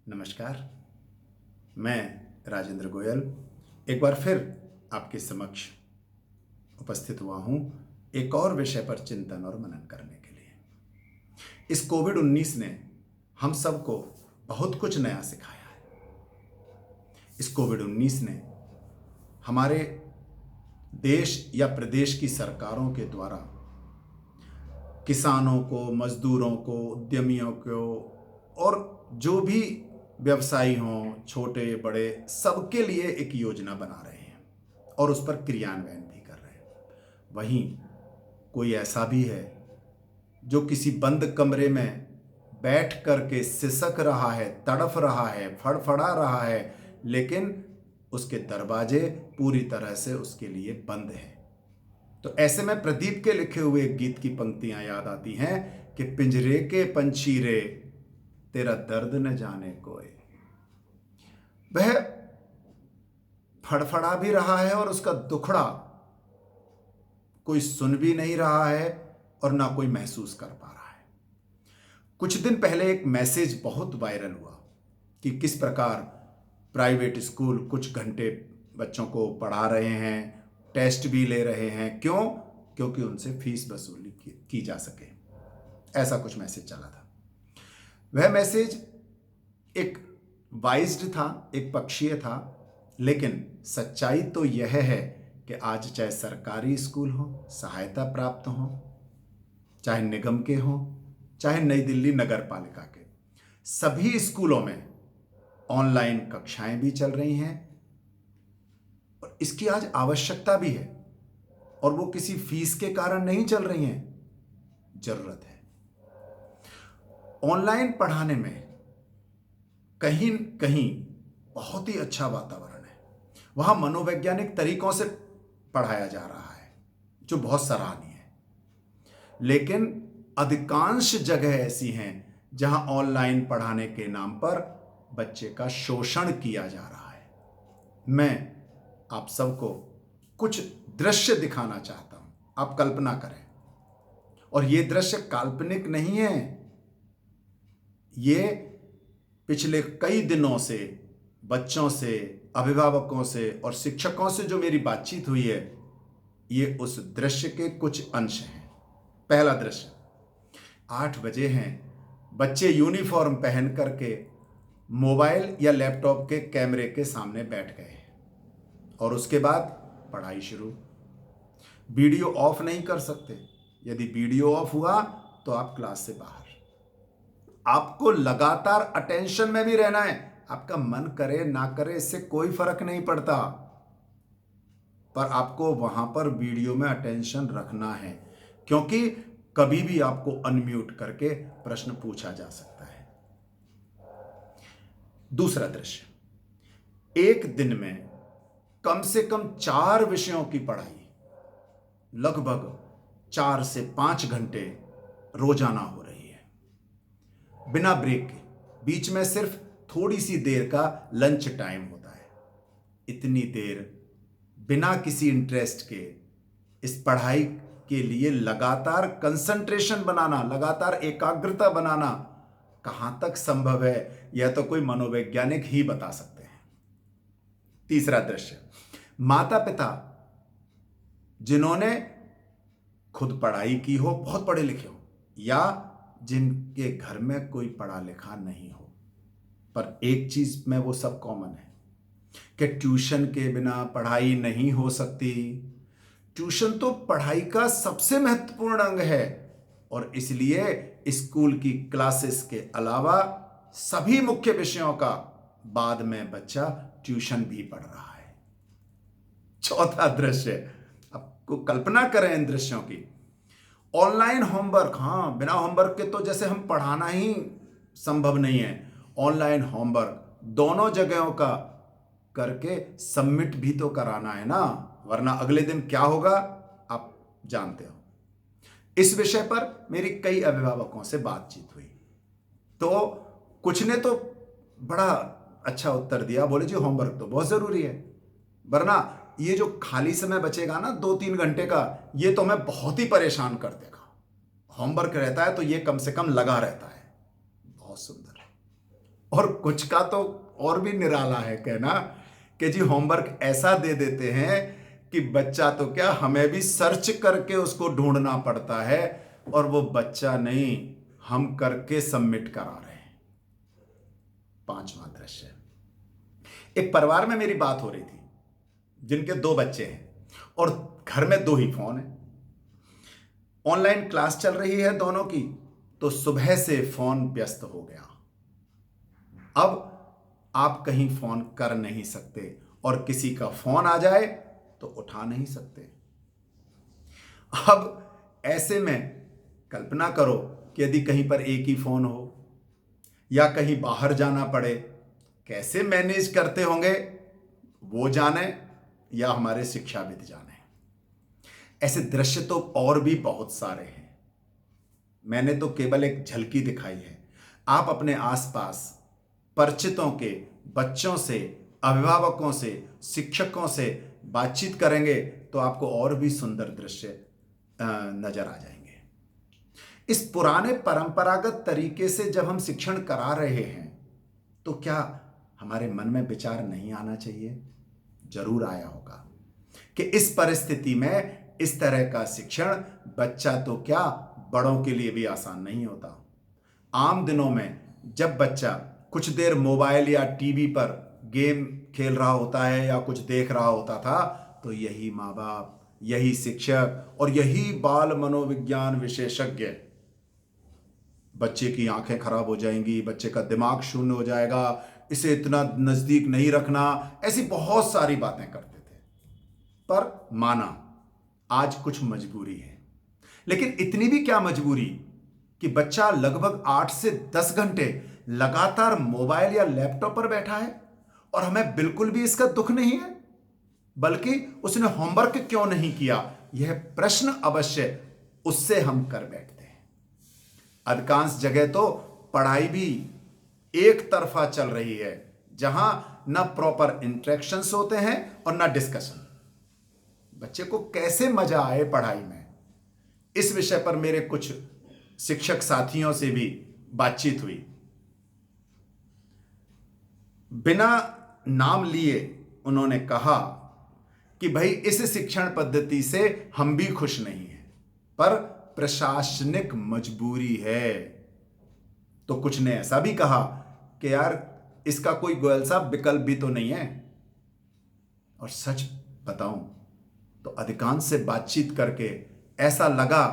नमस्कार। मैं राजेंद्र गोयल एक बार फिर आपके समक्ष उपस्थित हुआ हूँ एक और विषय पर चिंतन और मनन करने के लिए। इस कोविड-19 ने हम सबको बहुत कुछ नया सिखाया है। इस कोविड-19 ने हमारे देश या प्रदेश की सरकारों के द्वारा किसानों को, मजदूरों को, उद्यमियों को और जो भी व्यवसायी हों, छोटे बड़े, सबके लिए एक योजना बना रहे हैं और उस पर क्रियान्वयन भी कर रहे हैं। वहीं कोई ऐसा भी है जो किसी बंद कमरे में बैठ करके सिसक रहा है, तड़फ रहा है, फड़फड़ा रहा है, लेकिन उसके दरवाजे पूरी तरह से उसके लिए बंद हैं। तो ऐसे में प्रदीप के लिखे हुए एक गीत की पंक्तियां याद आती हैं कि पिंजरे के पंछी रे तेरा दर्द न जाने कोई। वह फड़फड़ा भी रहा है और उसका दुखड़ा कोई सुन भी नहीं रहा है और ना कोई महसूस कर पा रहा है। कुछ दिन पहले एक मैसेज बहुत वायरल हुआ कि किस प्रकार प्राइवेट स्कूल कुछ घंटे बच्चों को पढ़ा रहे हैं, टेस्ट भी ले रहे हैं। क्यों? क्योंकि उनसे फीस वसूली की जा सके। ऐसा कुछ मैसेज चला था। वह मैसेज एक वाइज्ड था, एक पक्षीय था, लेकिन सच्चाई तो यह है कि आज चाहे सरकारी स्कूल हो, सहायता प्राप्त हो, चाहे निगम के हो, चाहे नई दिल्ली नगर पालिका के, सभी स्कूलों में ऑनलाइन कक्षाएं भी चल रही हैं और इसकी आज आवश्यकता भी है और वो किसी फीस के कारण नहीं चल रही हैं, जरूरत है। ऑनलाइन पढ़ाने में कहीं कहीं बहुत ही अच्छा वातावरण है। वहां मनोवैज्ञानिक तरीकों से पढ़ाया जा रहा है जो बहुत सराहनीय है, लेकिन अधिकांश जगह ऐसी हैं जहां ऑनलाइन पढ़ाने के नाम पर बच्चे का शोषण किया जा रहा है। मैं आप सबको कुछ दृश्य दिखाना चाहता हूं, आप कल्पना करें। और ये दृश्य काल्पनिक नहीं है, ये पिछले कई दिनों से बच्चों से, अभिभावकों से और शिक्षकों से जो मेरी बातचीत हुई है, ये उस दृश्य के कुछ अंश हैं। पहला दृश्य, 8 बजे हैं, बच्चे यूनिफॉर्म पहन करके मोबाइल या लैपटॉप के कैमरे के सामने बैठ गए हैं और उसके बाद पढ़ाई शुरू। वीडियो ऑफ नहीं कर सकते। यदि वीडियो ऑफ हुआ तो आप क्लास से बाहर। आपको लगातार अटेंशन में भी रहना है। आपका मन करे ना करे इससे कोई फर्क नहीं पड़ता, पर आपको वहां पर वीडियो में अटेंशन रखना है, क्योंकि कभी भी आपको अनम्यूट करके प्रश्न पूछा जा सकता है। दूसरा दृश्य, एक दिन में कम से कम 4 विषयों की पढ़ाई लगभग 4 से 5 घंटे रोजाना हो रही है, बिना ब्रेक के। बीच में सिर्फ थोड़ी सी देर का लंच टाइम होता है। इतनी देर बिना किसी इंटरेस्ट के इस पढ़ाई के लिए लगातार कंसंट्रेशन बनाना, लगातार एकाग्रता बनाना कहां तक संभव है, यह तो कोई मनोवैज्ञानिक ही बता सकते हैं। तीसरा दृश्य, माता पिता जिन्होंने खुद पढ़ाई की हो, बहुत पढ़े लिखे हो, या जिनके घर में कोई पढ़ा लिखा नहीं हो, पर एक चीज में वो सब कॉमन है कि ट्यूशन के बिना पढ़ाई नहीं हो सकती। ट्यूशन तो पढ़ाई का सबसे महत्वपूर्ण अंग है और इसलिए स्कूल की क्लासेस के अलावा सभी मुख्य विषयों का बाद में बच्चा ट्यूशन भी पढ़ रहा है। चौथा दृश्य, आपको कल्पना करें इन दृश्यों की। ऑनलाइन होमवर्क, हाँ, बिना होमवर्क के तो जैसे हम पढ़ाना ही संभव नहीं है। ऑनलाइन होमवर्क दोनों जगहों का करके सबमिट भी तो कराना है ना, वरना अगले दिन क्या होगा आप जानते हो। इस विषय पर मेरी कई अभिभावकों से बातचीत हुई तो कुछ ने तो बड़ा अच्छा उत्तर दिया। बोले जी होमवर्क तो बहुत जरूरी है, वरना ये जो खाली समय बचेगा ना 2-3 घंटे का, ये तो हमें बहुत ही परेशान कर देगा। होमवर्क रहता है तो ये कम से कम लगा रहता है। बहुत सुंदर। और कुछ का तो और भी निराला है कहना कि जी होमवर्क ऐसा दे देते हैं कि बच्चा तो क्या, हमें भी सर्च करके उसको ढूंढना पड़ता है, और वो बच्चा नहीं, हम करके सबमिट करा रहे हैं। पांचवा दृश्य, एक परिवार में मेरी बात हो रही थी जिनके 2 बच्चे हैं और घर में 2 ही फोन है। ऑनलाइन क्लास चल रही है दोनों की, तो सुबह से फोन व्यस्त हो गया। अब आप कहीं फोन कर नहीं सकते, और किसी का फोन आ जाए तो उठा नहीं सकते। अब ऐसे में कल्पना करो कि यदि कहीं पर एक ही फोन हो या कहीं बाहर जाना पड़े, कैसे मैनेज करते होंगे वो जाने या हमारे शिक्षाविद जाने। ऐसे दृश्य तो और भी बहुत सारे हैं, मैंने तो केवल एक झलकी दिखाई है। आप अपने आसपास परिचितों के बच्चों से, अभिभावकों से, शिक्षकों से बातचीत करेंगे तो आपको और भी सुंदर दृश्य नजर आ जाएंगे। इस पुराने परंपरागत तरीके से जब हम शिक्षण करा रहे हैं तो क्या हमारे मन में विचार नहीं आना चाहिए? जरूर आया होगा कि इस परिस्थिति में इस तरह का शिक्षण बच्चा तो क्या, बड़ों के लिए भी आसान नहीं होता। आम दिनों में जब बच्चा कुछ देर मोबाइल या टीवी पर गेम खेल रहा होता है या कुछ देख रहा होता था, तो यही माँ बाप, यही शिक्षक और यही बाल मनोविज्ञान विशेषज्ञ बच्चे की आंखें खराब हो जाएंगी, बच्चे का दिमाग शून्य हो जाएगा, इसे इतना नजदीक नहीं रखना, ऐसी बहुत सारी बातें करते थे। पर माना आज कुछ मजबूरी है, लेकिन इतनी भी क्या मजबूरी कि बच्चा लगभग 8 से 10 घंटे लगातार मोबाइल या लैपटॉप पर बैठा है और हमें बिल्कुल भी इसका दुख नहीं है, बल्कि उसने होमवर्क क्यों नहीं किया, यह प्रश्न अवश्य उससे हम कर बैठते हैं। अधिकांश जगह तो पढ़ाई भी एक तरफा चल रही है, जहां ना प्रॉपर इंटरेक्शंस होते हैं और ना डिस्कशन। बच्चे को कैसे मजा आए पढ़ाई में, इस विषय पर मेरे कुछ शिक्षक साथियों से भी बातचीत हुई। बिना नाम लिए उन्होंने कहा कि भाई इस शिक्षण पद्धति से हम भी खुश नहीं हैं, पर प्रशासनिक मजबूरी है। तो कुछ ने ऐसा भी कहा कि यार इसका कोई गोयल साहब विकल्प भी तो नहीं है। और सच बताऊं तो अधिकांश से बातचीत करके ऐसा लगा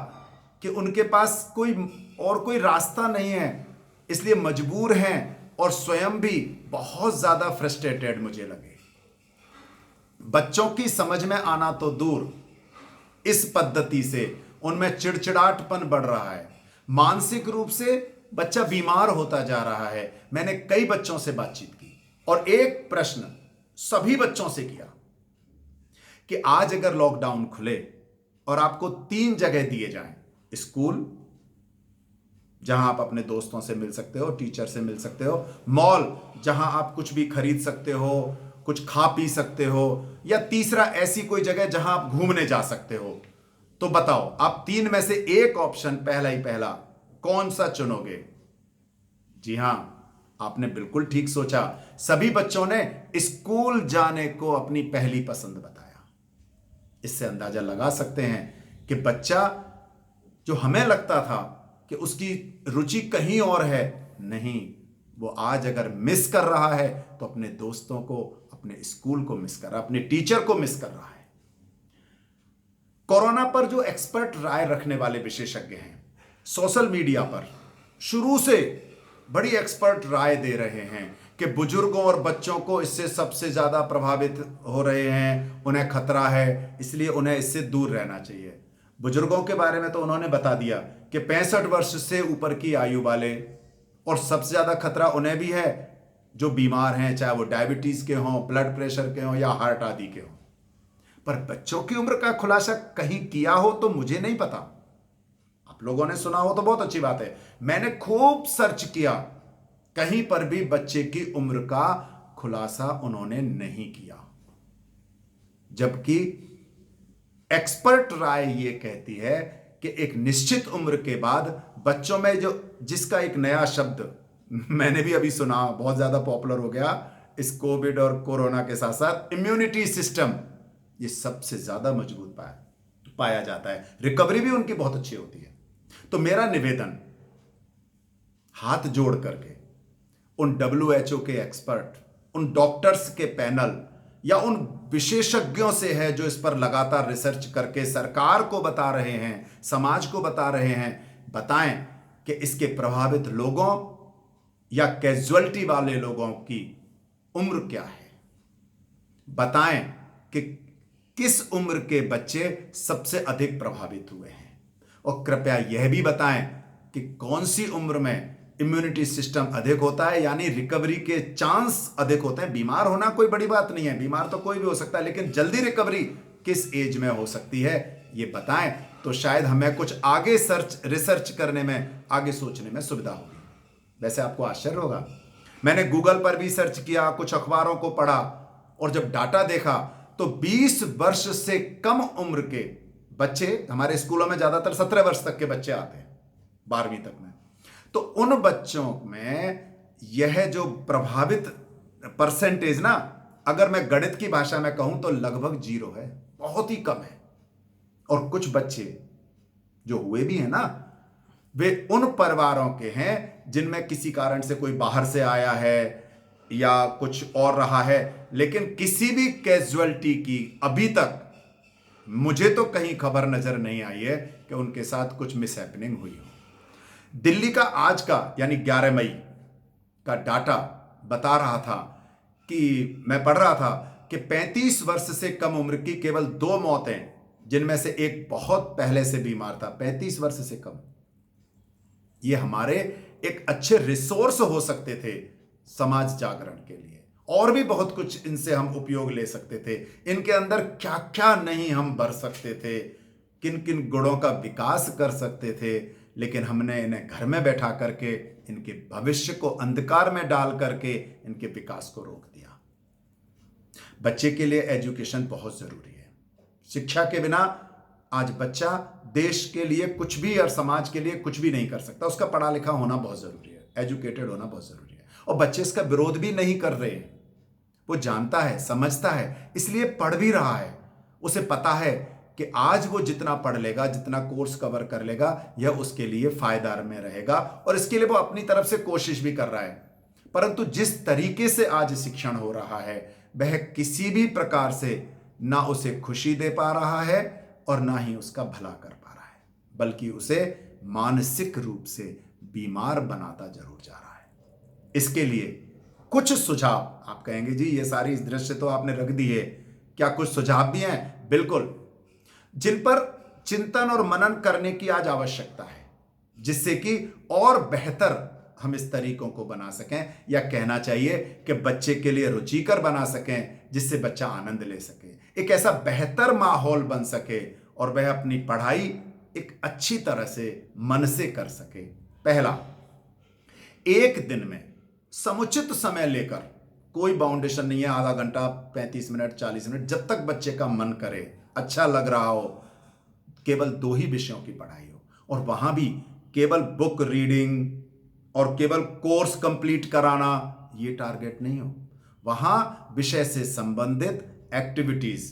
कि उनके पास कोई रास्ता नहीं है, इसलिए मजबूर हैं और स्वयं भी बहुत ज्यादा फ्रस्ट्रेटेड मुझे लगे। बच्चों की समझ में आना तो दूर, इस पद्धति से उनमें चिड़चिड़ाहटपन बढ़ रहा है, मानसिक रूप से बच्चा बीमार होता जा रहा है। मैंने कई बच्चों से बातचीत की और एक प्रश्न सभी बच्चों से किया कि आज अगर लॉकडाउन खुले और आपको 3 जगह दिए जाएं, स्कूल जहां आप अपने दोस्तों से मिल सकते हो, टीचर से मिल सकते हो, मॉल जहां आप कुछ भी खरीद सकते हो, कुछ खा पी सकते हो, या तीसरा ऐसी कोई जगह जहां आप घूमने जा सकते हो, तो बताओ आप 3 में से एक ऑप्शन पहला ही पहला कौन सा चुनोगे? जी हां, आपने बिल्कुल ठीक सोचा, सभी बच्चों ने स्कूल जाने को अपनी पहली पसंद बताया। इससे अंदाजा लगा सकते हैं कि बच्चा जो हमें लगता था कि उसकी रुचि कहीं और है, नहीं, वो आज अगर मिस कर रहा है तो अपने दोस्तों को, अपने स्कूल को मिस कर रहा है, अपने टीचर को मिस कर रहा है। कोरोना पर जो एक्सपर्ट राय रखने वाले विशेषज्ञ हैं, सोशल मीडिया पर शुरू से बड़ी एक्सपर्ट राय दे रहे हैं कि बुजुर्गों और बच्चों को इससे सबसे ज्यादा प्रभावित हो रहे हैं, उन्हें खतरा है, इसलिए उन्हें इससे दूर रहना चाहिए। बुजुर्गों के बारे में तो उन्होंने बता दिया कि 65 वर्ष से ऊपर की आयु वाले, और सबसे ज्यादा खतरा उन्हें भी है जो बीमार हैं, चाहे वो डायबिटीज के हों, ब्लड प्रेशर के हों या हार्ट आदि के हों। पर बच्चों की उम्र का खुलासा कहीं किया हो तो मुझे नहीं पता। आप लोगों ने सुना हो तो बहुत अच्छी बात है, मैंने खूब सर्च किया, कहीं पर भी बच्चे की उम्र का खुलासा उन्होंने नहीं किया। जबकि एक्सपर्ट राय यह कहती है कि एक निश्चित उम्र के बाद बच्चों में जो जिसका एक नया शब्द मैंने भी अभी सुना, बहुत ज्यादा पॉपुलर हो गया इस कोविड और कोरोना के साथ साथ, इम्यूनिटी सिस्टम ये सबसे ज्यादा मजबूत पाया जाता है, रिकवरी भी उनकी बहुत अच्छी होती है। तो मेरा निवेदन हाथ जोड़ करके उन WHO के एक्सपर्ट, उन डॉक्टर्स के पैनल या उन विशेषज्ञों से है जो इस पर लगातार रिसर्च करके सरकार को बता रहे हैं, समाज को बता रहे हैं, बताएं कि इसके प्रभावित लोगों या कैजुअलिटी वाले लोगों की उम्र क्या है, बताएं कि किस उम्र के बच्चे सबसे अधिक प्रभावित हुए हैं, और कृपया यह भी बताएं कि कौन सी उम्र में इम्यूनिटी सिस्टम अधिक होता है, यानी रिकवरी के चांस अधिक होते हैं। बीमार होना कोई बड़ी बात नहीं है, बीमार तो कोई भी हो सकता है, लेकिन जल्दी रिकवरी किस एज में हो सकती है ये बताएं, तो शायद हमें कुछ आगे रिसर्च करने में, आगे सोचने में सुविधा होगी। वैसे आपको आश्चर्य होगा, मैंने गूगल पर भी सर्च किया, कुछ अखबारों को पढ़ा, और जब डाटा देखा तो 20 वर्ष से कम उम्र के बच्चे, हमारे स्कूलों में ज्यादातर 17 वर्ष तक के बच्चे आते हैं 12वीं तक में, तो उन बच्चों में यह जो प्रभावित परसेंटेज ना, अगर मैं गणित की भाषा में कहूं तो लगभग 0 है, बहुत ही कम है। और कुछ बच्चे जो हुए भी हैं ना, वे उन परिवारों के हैं जिनमें किसी कारण से कोई बाहर से आया है या कुछ और रहा है, लेकिन किसी भी कैजुअलिटी की अभी तक मुझे तो कहीं खबर नजर नहीं आई है कि उनके साथ कुछ मिसहैपनिंग हुई हो। दिल्ली का आज का यानी 11 मई का डाटा बता रहा था कि, मैं पढ़ रहा था कि 35 वर्ष से कम उम्र की केवल 2 मौतें, जिनमें से एक बहुत पहले से बीमार था, 35 वर्ष से कम। ये हमारे एक अच्छे रिसोर्स हो सकते थे समाज जागरण के लिए, और भी बहुत कुछ इनसे हम उपयोग ले सकते थे। इनके अंदर क्या क्या नहीं हम भर सकते थे, किन किन गुणों का विकास कर सकते थे, लेकिन हमने इन्हें घर में बैठा करके इनके भविष्य को अंधकार में डाल करके इनके विकास को रोक दिया। बच्चे के लिए एजुकेशन बहुत जरूरी है। शिक्षा के बिना आज बच्चा देश के लिए कुछ भी और समाज के लिए कुछ भी नहीं कर सकता। उसका पढ़ा लिखा होना बहुत जरूरी है, एजुकेटेड होना बहुत जरूरी है। और बच्चे इसका विरोध भी नहीं कर रहे हैं, वो जानता है, समझता है, इसलिए पढ़ भी रहा है। उसे पता है कि आज वो जितना पढ़ लेगा, जितना कोर्स कवर कर लेगा, यह उसके लिए फायदा में रहेगा, और इसके लिए वो अपनी तरफ से कोशिश भी कर रहा है। परंतु जिस तरीके से आज शिक्षण हो रहा है, वह किसी भी प्रकार से ना उसे खुशी दे पा रहा है और ना ही उसका भला कर पा रहा है, बल्कि उसे मानसिक रूप से बीमार बनाता जरूर जा रहा है। इसके लिए कुछ सुझाव, आप कहेंगे जी ये सारी दृश्य तो आपने रख दी है, क्या कुछ सुझाव भी हैं? बिल्कुल, जिन पर चिंतन और मनन करने की आज आवश्यकता है, जिससे कि और बेहतर हम इस तरीकों को बना सकें, या कहना चाहिए कि बच्चे के लिए रुचिकर बना सकें, जिससे बच्चा आनंद ले सके, एक ऐसा बेहतर माहौल बन सके और वह अपनी पढ़ाई एक अच्छी तरह से मन से कर सके। पहला, एक दिन में समुचित समय लेकर, कोई बाउंडेशन नहीं है, आधा घंटा, 35 मिनट, 40 मिनट, जब तक बच्चे का मन करे, अच्छा लग रहा हो, केवल 2 ही विषयों की पढ़ाई हो, और वहां भी केवल बुक रीडिंग और केवल कोर्स कंप्लीट कराना ये टारगेट नहीं हो। वहां विषय से संबंधित एक्टिविटीज,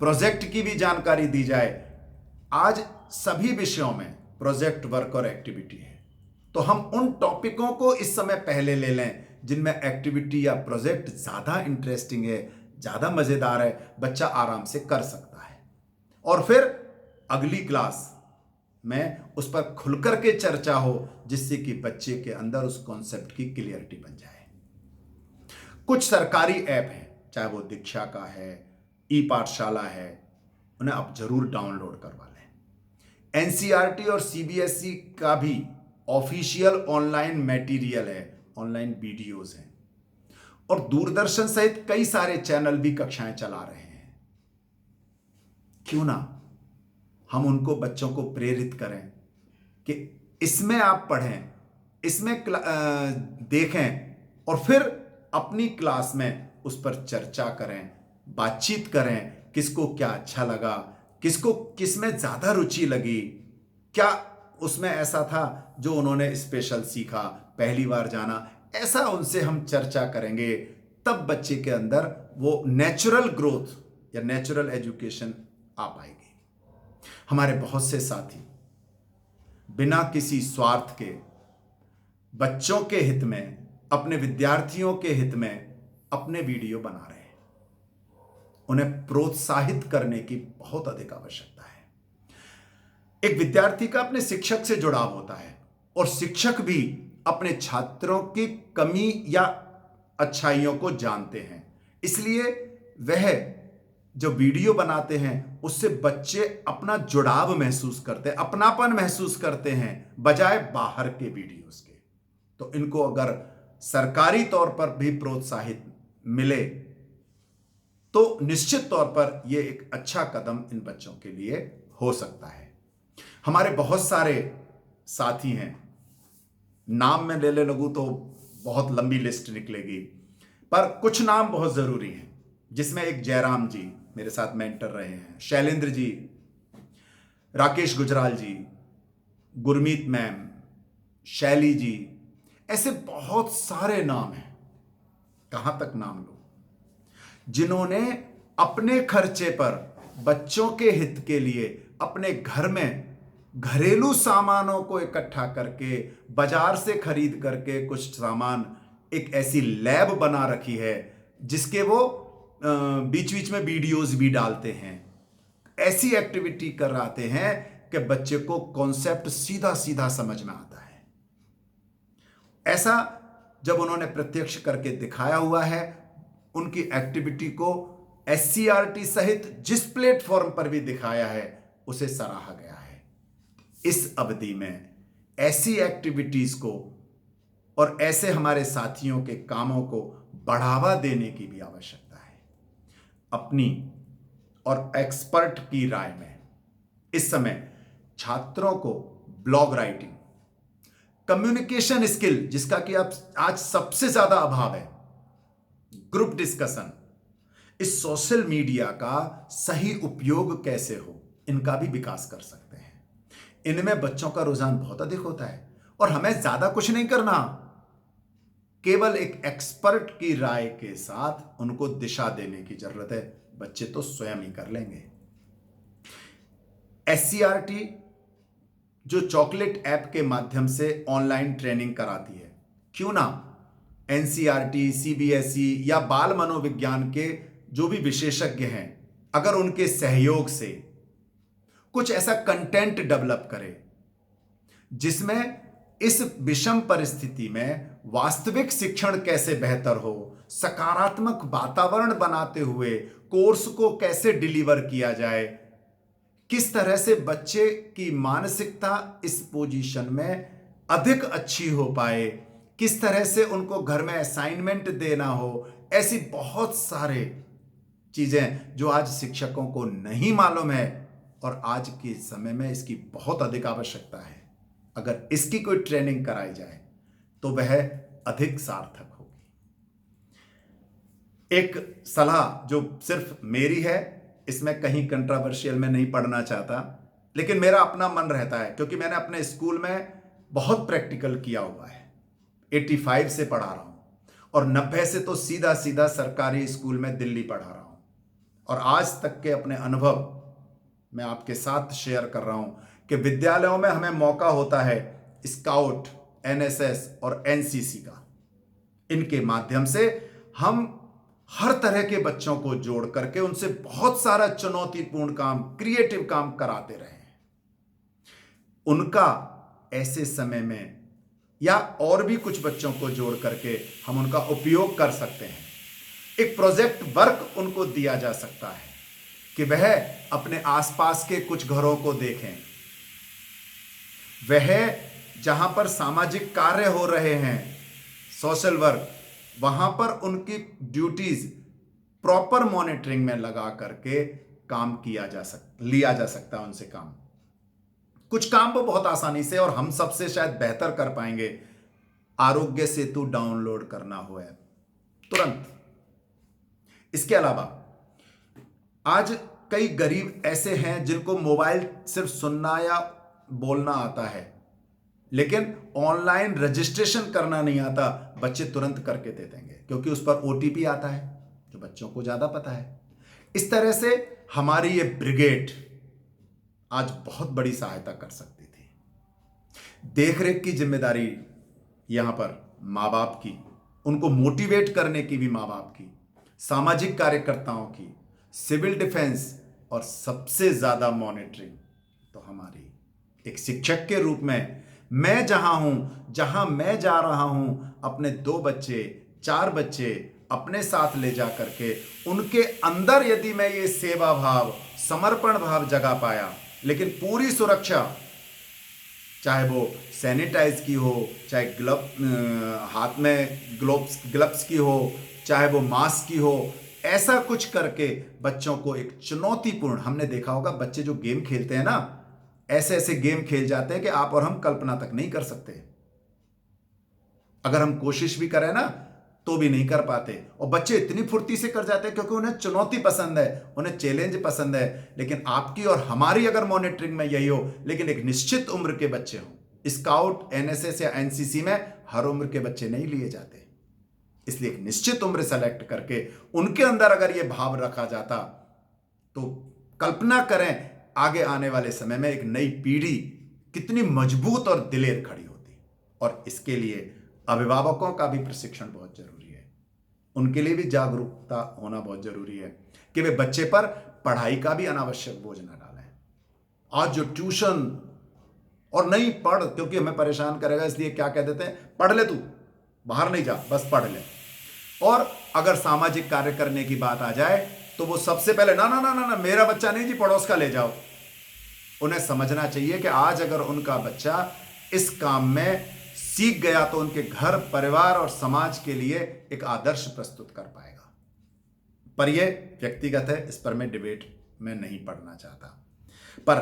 प्रोजेक्ट की भी जानकारी दी जाए। आज सभी विषयों में प्रोजेक्ट वर्क और एक्टिविटी है, तो हम उन टॉपिकों को इस समय पहले ले लें जिनमें एक्टिविटी या प्रोजेक्ट ज्यादा इंटरेस्टिंग है, ज्यादा मजेदार है, बच्चा आराम से कर सकता है, और फिर अगली क्लास में उस पर खुलकर के चर्चा हो, जिससे कि बच्चे के अंदर उस कॉन्सेप्ट की क्लियरिटी बन जाए। कुछ सरकारी ऐप हैं, चाहे वो दीक्षा का है, ई पाठशाला है, उन्हें आप जरूर डाउनलोड करवा लें। एनसीईआरटी और सीबीएसई का भी ऑफिशियल ऑनलाइन मटेरियल है, ऑनलाइन वीडियोस हैं, और दूरदर्शन सहित कई सारे चैनल भी कक्षाएं चला रहे हैं। क्यों ना हम उनको, बच्चों को प्रेरित करें कि इसमें आप पढ़ें, इसमें देखें, और फिर अपनी क्लास में उस पर चर्चा करें, बातचीत करें, किसको क्या अच्छा लगा, किसको किसमें ज्यादा रुचि लगी, क्या उसमें ऐसा था जो उन्होंने स्पेशल सीखा, पहली बार जाना, ऐसा उनसे हम चर्चा करेंगे, तब बच्चे के अंदर वो नेचुरल ग्रोथ या नेचुरल एजुकेशन आ पाएगी। हमारे बहुत से साथी बिना किसी स्वार्थ के बच्चों के हित में, अपने विद्यार्थियों के हित में अपने वीडियो बना रहे हैं। उन्हें प्रोत्साहित करने की बहुत अधिक आवश्यकता है। एक विद्यार्थी का अपने शिक्षक से जुड़ाव होता है और शिक्षक भी अपने छात्रों की कमी या अच्छाइयों को जानते हैं, इसलिए वह जो वीडियो बनाते हैं उससे बच्चे अपना जुड़ाव महसूस करते हैं, अपनापन महसूस करते हैं, बजाय बाहर के वीडियोस के। तो इनको अगर सरकारी तौर पर भी प्रोत्साहित मिले तो निश्चित तौर पर यह एक अच्छा कदम इन बच्चों के लिए हो सकता है। हमारे बहुत सारे साथी हैं, नाम में ले लगूं तो बहुत लंबी लिस्ट निकलेगी, पर कुछ नाम बहुत जरूरी हैं, जिसमें एक जयराम जी मेरे साथ मेंटर रहे हैं, शैलेंद्र जी, राकेश गुजराल जी, गुरमीत मैम, शैली जी, ऐसे बहुत सारे नाम हैं, कहां तक नाम लो, जिन्होंने अपने खर्चे पर बच्चों के हित के लिए अपने घर में घरेलू सामानों को इकट्ठा करके, बाजार से खरीद करके कुछ सामान, एक ऐसी लैब बना रखी है जिसके वो बीच बीच में वीडियोस भी डालते हैं। ऐसी एक्टिविटी कराते हैं कि बच्चे को कॉन्सेप्ट सीधा सीधा समझ में आता है। ऐसा जब उन्होंने प्रत्यक्ष करके दिखाया हुआ है, उनकी एक्टिविटी को SCERT सहित जिस प्लेटफॉर्म पर भी दिखाया है उसे सराहा गया है। इस अवधि में ऐसी एक्टिविटीज को और ऐसे हमारे साथियों के कामों को बढ़ावा देने की भी आवश्यकता है। अपनी और एक्सपर्ट की राय में इस समय छात्रों को ब्लॉग राइटिंग, कम्युनिकेशन स्किल जिसका कि अब आज सबसे ज्यादा अभाव है, ग्रुप डिस्कशन, इस सोशल मीडिया का सही उपयोग कैसे हो, इनका भी विकास कर सकते हैं। इनमें बच्चों का रुझान बहुत अधिक होता है और हमें ज्यादा कुछ नहीं करना, केवल एक एक्सपर्ट की राय के साथ उनको दिशा देने की जरूरत है। बच्चे तो स्वयं ही कर लेंगे। SCERT जो चॉकलेट ऐप के माध्यम से ऑनलाइन ट्रेनिंग कराती है, क्यों ना NCERT, CBSE या बाल मनोविज्ञान के जो भी विशेषज्ञ हैं, अगर उनके सहयोग से कुछ ऐसा कंटेंट डेवलप करे जिसमें इस विषम परिस्थिति में वास्तविक शिक्षण कैसे बेहतर हो, सकारात्मक वातावरण बनाते हुए कोर्स को कैसे डिलीवर किया जाए, किस तरह से बच्चे की मानसिकता इस पोजीशन में अधिक अच्छी हो पाए, किस तरह से उनको घर में असाइनमेंट देना हो, ऐसी बहुत सारे चीजें जो आज शिक्षकों को नहीं मालूम है और आज के समय में इसकी बहुत अधिक आवश्यकता है। अगर इसकी कोई ट्रेनिंग कराई जाए तो वह अधिक सार्थक होगी। एक सलाह जो सिर्फ मेरी है, इसमें कहीं कंट्रोवर्शियल में नहीं पढ़ना चाहता, लेकिन मेरा अपना मन रहता है क्योंकि मैंने अपने स्कूल में बहुत प्रैक्टिकल किया हुआ है। 85 से पढ़ा रहा हूं और 90 से तो सीधा सीधा सरकारी स्कूल में दिल्ली पढ़ा रहा हूं, और आज तक के अपने अनुभव मैं आपके साथ शेयर कर रहा हूं कि विद्यालयों में हमें मौका होता है स्काउट, NSS और NCC का। इनके माध्यम से हम हर तरह के बच्चों को जोड़ करके उनसे बहुत सारा चुनौतीपूर्ण काम, क्रिएटिव काम कराते रहे हैं। उनका ऐसे समय में या और भी कुछ बच्चों को जोड़ करके हम उनका उपयोग कर सकते हैं। एक प्रोजेक्ट वर्क उनको दिया जा सकता है कि वह अपने आसपास के कुछ घरों को देखें, वह जहां पर सामाजिक कार्य हो रहे हैं, सोशल वर्क, वहां पर उनकी ड्यूटीज प्रॉपर मॉनिटरिंग में लगा करके काम लिया जा सकता है उनसे काम। कुछ काम वो बहुत आसानी से और हम सबसे शायद बेहतर कर पाएंगे। आरोग्य सेतु डाउनलोड करना हो ऐप तुरंत। इसके अलावा आज कई गरीब ऐसे हैं जिनको मोबाइल सिर्फ सुनना या बोलना आता है, लेकिन ऑनलाइन रजिस्ट्रेशन करना नहीं आता, बच्चे तुरंत करके दे देंगे क्योंकि उस पर ओटीपी आता है जो बच्चों को ज्यादा पता है। इस तरह से हमारी ये ब्रिगेड आज बहुत बड़ी सहायता कर सकती थी। देखरेख की जिम्मेदारी यहां पर माँ बाप की, उनको मोटिवेट करने की भी माँ बाप की, सामाजिक कार्यकर्ताओं की, सिविल डिफेंस और सबसे ज्यादा मॉनिटरिंग तो हमारी। एक शिक्षक के रूप में मैं जहां हूं, जहां मैं जा रहा हूं, अपने 2 बच्चे 4 बच्चे अपने साथ ले जा करके उनके अंदर यदि मैं ये सेवा भाव, समर्पण भाव जगा पाया, लेकिन पूरी सुरक्षा, चाहे वो सैनिटाइज की हो, चाहे हाथ में ग्लव्स की हो, चाहे वो मास्क की हो, ऐसा कुछ करके बच्चों को एक चुनौतीपूर्ण, हमने देखा होगा बच्चे जो गेम खेलते हैं ना, ऐसे ऐसे गेम खेल जाते हैं कि आप और हम कल्पना तक नहीं कर सकते। अगर हम कोशिश भी करें ना तो भी नहीं कर पाते। और बच्चे इतनी फुर्ती से कर जाते हैं क्योंकि उन्हें चुनौती पसंद है, उन्हें चैलेंज पसंद है। लेकिन आपकी और हमारी अगर मॉनिटरिंग में यही हो, लेकिन एक निश्चित उम्र के बच्चे हों। स्काउट, एनएसएस या एनसीसी में हर उम्र के बच्चे नहीं लिए जाते, इसलिए एक निश्चित उम्र सेलेक्ट करके उनके अंदर अगर यह भाव रखा जाता तो कल्पना करें आगे आने वाले समय में एक नई पीढ़ी कितनी मजबूत और दिलेर खड़ी होती। और इसके लिए अभिभावकों का भी प्रशिक्षण बहुत जरूरी है, उनके लिए भी जागरूकता होना बहुत जरूरी है कि वे बच्चे पर पढ़ाई का भी अनावश्यक बोझ न डालें। आज जो ट्यूशन और नहीं पढ़ क्योंकि हमें परेशान करेगा इसलिए क्या कह देते हैं, पढ़ ले, तू बाहर नहीं जा, बस पढ़ ले। और अगर सामाजिक कार्य करने की बात आ जाए तो वो सबसे पहले ना ना ना ना ना मेरा बच्चा नहीं जी, पड़ोस का ले जाओ। उन्हें समझना चाहिए कि आज अगर उनका बच्चा इस काम में सीख गया तो उनके घर, परिवार और समाज के लिए एक आदर्श प्रस्तुत कर पाएगा। पर यह व्यक्तिगत है, इस पर मैं डिबेट में नहीं पढ़ना चाहता। पर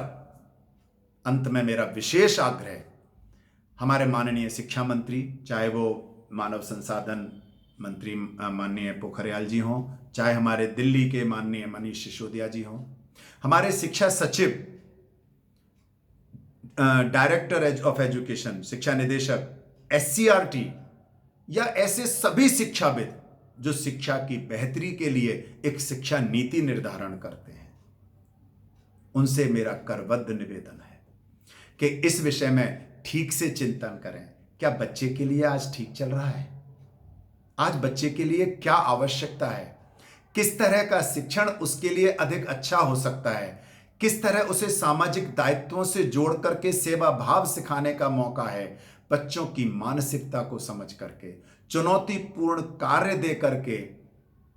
अंत में मेरा विशेष आग्रह हमारे माननीय शिक्षा मंत्री, चाहे वो मानव संसाधन मंत्री माननीय पोखरियाल जी हों, चाहे हमारे दिल्ली के माननीय मनीष सिसोदिया जी हों, हमारे शिक्षा सचिव, डायरेक्टर ऑफ एजुकेशन, शिक्षा निदेशक, एससीईआरटी या ऐसे सभी शिक्षाविद जो शिक्षा की बेहतरी के लिए एक शिक्षा नीति निर्धारण करते हैं, उनसे मेरा करबद्ध निवेदन है कि इस विषय में ठीक से चिंतन करें। क्या बच्चे के लिए आज ठीक चल रहा है? आज बच्चे के लिए क्या आवश्यकता है? किस तरह का शिक्षण उसके लिए अधिक अच्छा हो सकता है? किस तरह उसे सामाजिक दायित्वों से जोड़ करके सेवा भाव सिखाने का मौका है? बच्चों की मानसिकता को समझ करके, चुनौतीपूर्ण कार्य दे करके,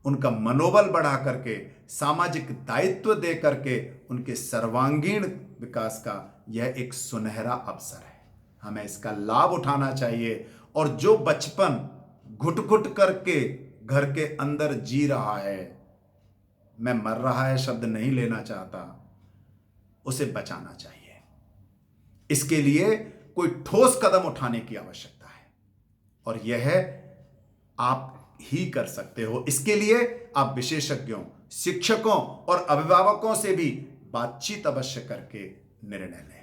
उनका मनोबल बढ़ा करके, सामाजिक दायित्व दे करके उनके सर्वांगीण विकास का यह एक सुनहरा अवसर है। हमें इसका लाभ उठाना चाहिए। और जो बचपन घुट घुट करके घर के अंदर जी रहा है, मैं मर रहा है शब्द नहीं लेना चाहता, उसे बचाना चाहिए। इसके लिए कोई ठोस कदम उठाने की आवश्यकता है और यह आप ही कर सकते हो। इसके लिए आप विशेषज्ञों, शिक्षकों और अभिभावकों से भी बातचीत अवश्य करके निर्णय लें।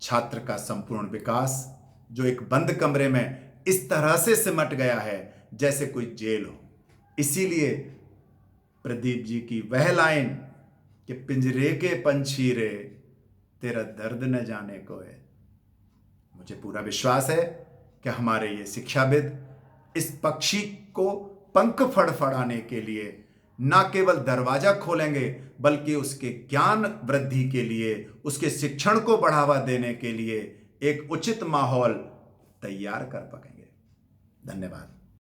छात्र का संपूर्ण विकास जो एक बंद कमरे में इस तरह से सिमट गया है जैसे कोई जेल हो, इसीलिए प्रदीप जी की वह लाइन कि पिंजरे के पंछी रे तेरा दर्द न जाने को है, मुझे पूरा विश्वास है कि हमारे ये शिक्षाविद इस पक्षी को पंख फड़फड़ाने के लिए न केवल दरवाजा खोलेंगे बल्कि उसके ज्ञान वृद्धि के लिए, उसके शिक्षण को बढ़ावा देने के लिए एक उचित माहौल तैयार कर पाएंगे। धन्यवाद।